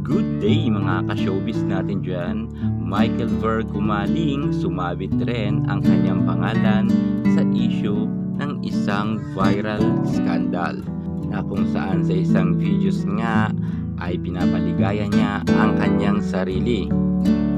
Good day mga ka-showbiz natin dyan. Michael Ver Kumaling sumabit rin ang kanyang pangalan sa issue ng isang viral scandal na kung saan sa isang videos nga ay pinapaligaya niya ang kanyang sarili.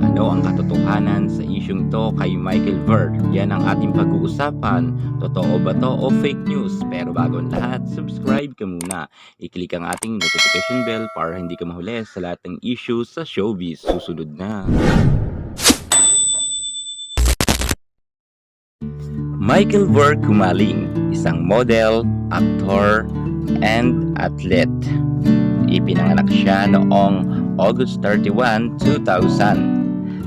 Ano ang katotohanan sa isyung to kay Michael Ver? Yan ang ating pag-uusapan. Totoo ba to o fake news? Pero bago ang lahat, subscribe ka muna. I-click ang ating notification bell para hindi ka mahuli sa lahat ng issues sa showbiz. Susunod na. Michael Ver Kumaling, isang model, aktor, and athlete. Ipinanganak siya noong August 31, 2000.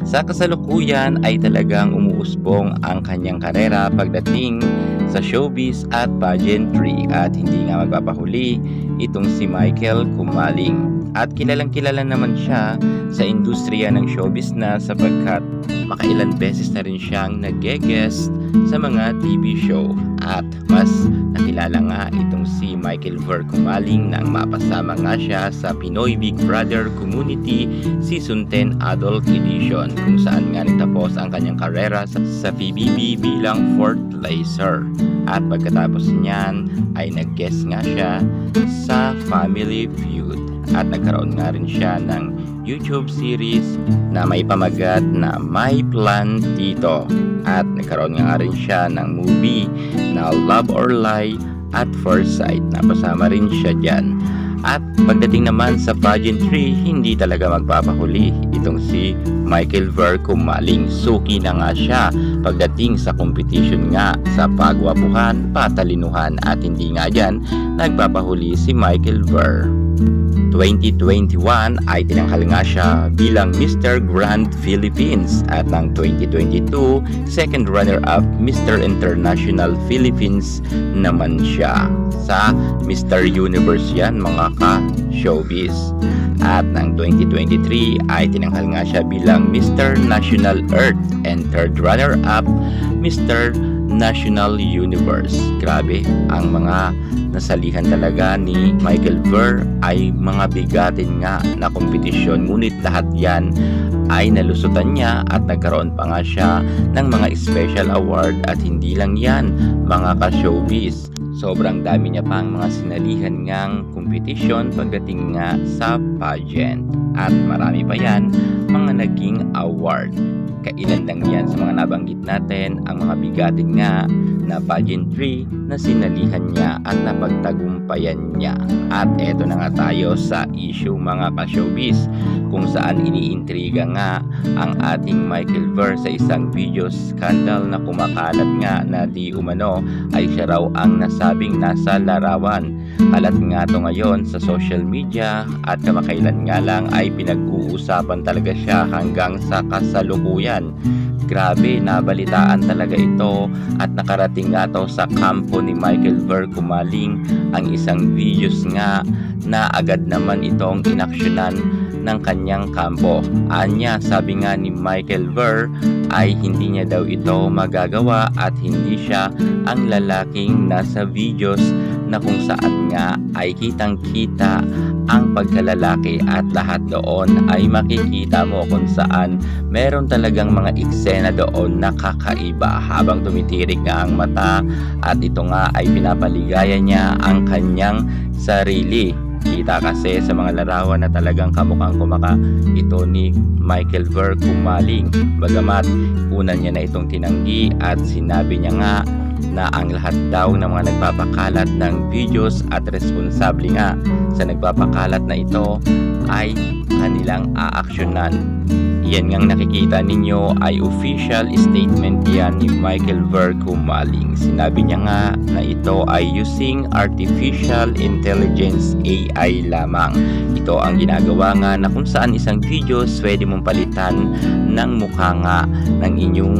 Sa kasalukuyan ay talagang umuusbong ang kanyang karera pagdating sa showbiz at pageantry at hindi nga magpapahuli itong si Michael Kumaling. At kilalang kilala naman siya sa industriya ng showbiz na sapagkat makailan beses na rin siyang nag-guest sa mga TV show at mas nakilala nga itong si Michael Ver Kumaling nang mapasama nga siya sa Pinoy Big Brother Community Season 10 Adult Edition kung saan nga nagtapos ang kanyang karera sa PBB bilang 4th placer. At pagkatapos niyan ay nag-guest nga siya sa Family Feud at nagkaroon nga rin siya ng YouTube series na may pamagat na My Plan Tito at nagkaroon nga rin siya ng movie na Love or Lie at First Sight na pasama rin siya dyan. At pagdating naman sa pageantry, hindi talaga magpapahuli itong si Michael Ver Kumaling. Suki na nga siya pagdating sa competition nga sa pagwapuhan, patalinuhan at hindi nga dyan nagpapahuli si Michael Ver. 2021 ay tinanghal nga siya bilang Mr. Grand Philippines at ng 2022 second runner-up Mr. International Philippines naman siya sa Mr. Universe yan mga ka-showbiz. At ng 2023 ay tinanghal nga siya bilang Mr. National Earth and third runner-up Mr. National Universe. Grabe, ang mga nasalihan talaga ni Michael Ver ay mga bigatin nga na kompetisyon, ngunit lahat yan ay nalusutan niya at nagkaroon pa nga siya ng mga special award. At hindi lang yan mga ka-showbiz, sobrang dami niya pang mga sinalihan ngang kompetisyon pagdating nga sa pageant at marami pa yan mga naging award. Kailan lang yan sa mga nabanggit natin ang mga bigatin nga na pageantry na sinalihan niya at napagtagumpayan niya. At eto na nga tayo sa issue mga ka-showbiz kung saan iniintriga nga ang ating Michael Ver sa isang video scandal na kumakalat nga na di umano ay siya raw ang nasabing nasa larawan. Kalat nga to ngayon sa social media at kamakailan nga lang ay pinag-uusapan talaga siya hanggang sa kasalukuyan. Grabe, nabalitaan talaga ito at nakarating nga to sa kampo ni Michael Ver Kumaling ang isang videos nga na agad naman itong inaksyonan ng kanyang kampo. Anya, sabi nga ni Michael Ver ay hindi niya daw ito magagawa at hindi siya ang lalaking nasa videos na kung saan nga ay kitang-kita ang pagkalalaki at lahat doon ay makikita mo kung saan meron talagang mga eksena doon na kakaiba habang tumitirik nga ang mata at ito nga ay pinapaligaya niya ang kanyang sarili. Kita kasi sa mga larawan na talagang kamukhang kumaka ito ni Michael Ver Kumaling. Bagamat una niya na itong tinanggi at sinabi niya nga na ang lahat daw ng mga nagpapakalat ng videos at responsable nga sa nagpapakalat na ito ay kanilang aaksyonan. Yan ngang nakikita ninyo ay official statement yan ni Michael Ver Kumaling. Sinabi niya nga na ito ay using artificial intelligence AI lamang. Ito ang ginagawa nga na kung saan isang videos pwede mong palitan ng mukha nga ng inyong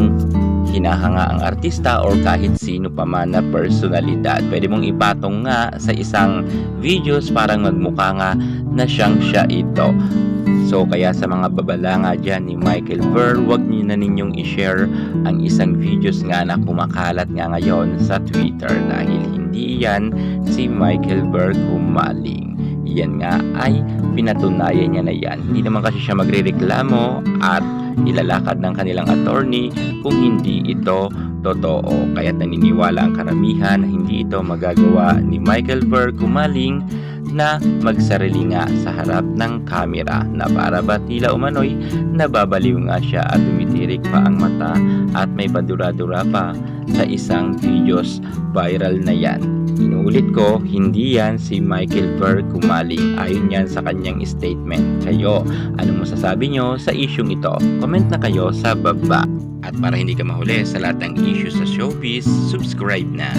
hinahanga ang artista or kahit sino pa man na personalidad. Pwede mong ipatong nga sa isang videos parang magmukha nga na siyang siya ito. So kaya sa mga babala nga dyan ni Michael Ver, wag niyo na ninyong i-share ang isang videos nga na kumakalat nga ngayon sa Twitter dahil hindi yan si Michael Ver Kumaling. yan nga ay pinatunayan niya na yan. Hindi naman kasi siya magrereklamo at ilalakad ng kanilang attorney kung hindi ito totoo. Kaya naniniwala ang karamihan na hindi ito magagawa ni Michael Verkumaling na magsarili nga sa harap ng kamera, na para ba tila umano'y nababaliw nga siya at tumitirik pa ang mata at may padura-dura pa sa isang videos viral na yan. Inuulit ko, hindi yan si Michael Verkumaling, ayon yan sa kanyang statement. Kayo, anong masasabi nyo sa isyung ito? Comment na kayo sa baba. At para hindi ka mahuli sa lahat ng issues sa showbiz, subscribe na.